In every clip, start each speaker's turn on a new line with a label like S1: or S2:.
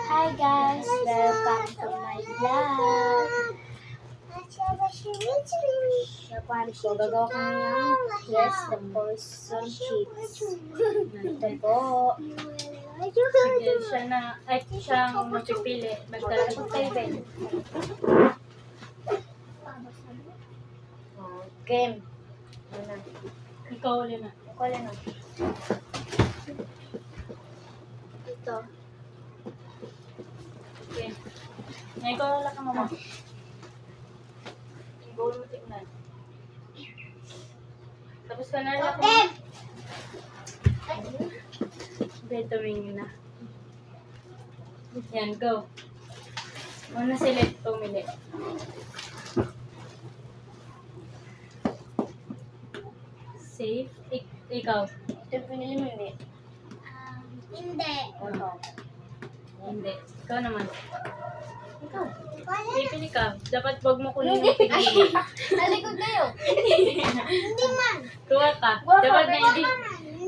S1: Hi guys, welcome to my vlog. Napan ko, gagawa kami ng Yes, the Poison Cheats. Ito po.
S2: Sige, siya na, ay siyang mapipili.
S1: Maglalagod kayo, Ben. Game. Ano?
S2: Ikaw ulit na.
S1: Ako lang na. Ito.
S2: Okay. Ngayon ikaw ulit ka mama. Ikaw ulit tignan. Tapos ka na lang ako. Okay, tumingin na. Yan, go. Una select, pumili. Safe. Ikaw.
S1: Ito pinili mo yun eh.
S3: Hindi.
S1: Ano?
S2: Hindi. Ikaw naman.
S1: Ikaw.
S2: Pipili ka. Dapat wag mo kunin yung pinili.
S1: Nalikod kayo.
S3: Hindi man.
S2: Kuha ka. Dapat na hindi.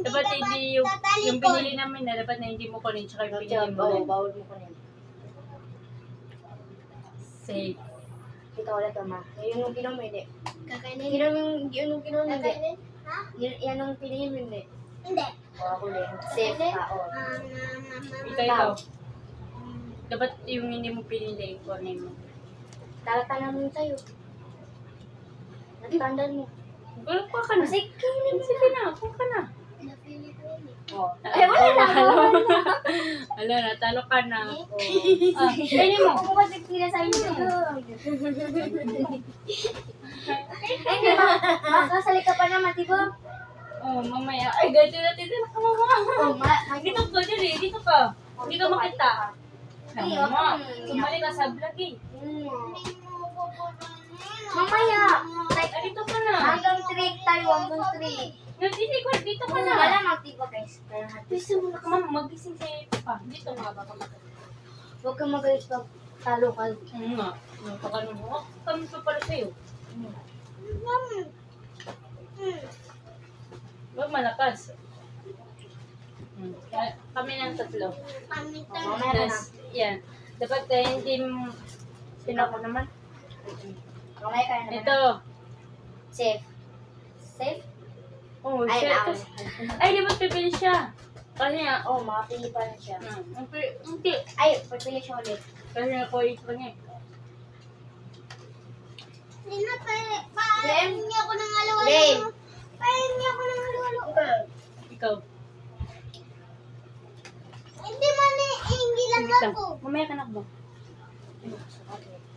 S2: Dapat
S3: dapat
S2: hindi yung
S3: tatalikod.
S2: pinili namin na dapat na hindi mo kunin tsaka yung pinili mo.
S1: Oo, bawal mo kunin.
S2: Safe.
S1: Ikaw ulit, ma. Yun yung kinom mo, hindi.
S3: Kakainin.
S1: Yun yung kinom mo, hindi.
S3: Kakainin? Ha?
S1: Yan yung pinili mo, hindi.
S3: Hindi.
S1: O, ako din. Safe ka, o.
S2: Ikaw. Dapat yung hindi mo pinili, kunin mo.
S1: Talatanan mo sa'yo. Nagtandaan mo.
S2: Kuha ka na. Sige na. Kuha ka na.
S3: Napili ko yun eh.
S1: O. Ay, wala na.
S2: Ala, natalo ka na.
S1: O.
S2: Pwede mo.
S1: Ako ba nagtira sa inyo? Ay, di ba? Makasali ka pa naman, di ba?
S2: Oh, mamaya. Ay, ganito natin na mama.
S1: O,
S2: Dito ka, dito ka. Hindi ka makita.
S1: Ay,
S2: Mama,
S1: okay.
S2: sumali ka sa vlog eh.
S1: Mamaya. Like,
S2: Ay, dito ka na.
S1: hanggang 3 tayo, hanggang 3.
S2: Dito ka
S1: Kung
S2: na.
S1: wala magtiba guys. Kaya natin.
S2: Gusto mo na ka, mama, magising sa ito pa. Dito nga ba ka
S1: Huwag kang magalit pag talo ka.
S2: Oo nga. Pagkano mo, kami pa pala sa'yo. Huwag malakas. Kami ng tatlo.
S3: Pamitan.
S1: Mamaya na.
S2: Yes, yan. Dapat hindi mo... Sino ko naman?
S1: Mamaya ka na naman.
S2: Ito.
S1: Safe. Safe?
S2: Oh,
S1: Ay,
S2: shit.
S1: na.
S2: Ay, di ba pipili siya? Kasi nga,
S1: Oh, makapili pa rin siya.
S2: hindi.
S1: Ay, pagpili siya ulit.
S2: Kasi nga, ko ito niya.
S3: Hindi na paano niya ako ng alawalo.
S1: Game.
S3: Paano niya ako ng alawalo.
S2: Ikaw.
S3: Hindi man eh, hindi lang
S2: Wait lang.
S3: ako.
S2: Mamaya ka na ba?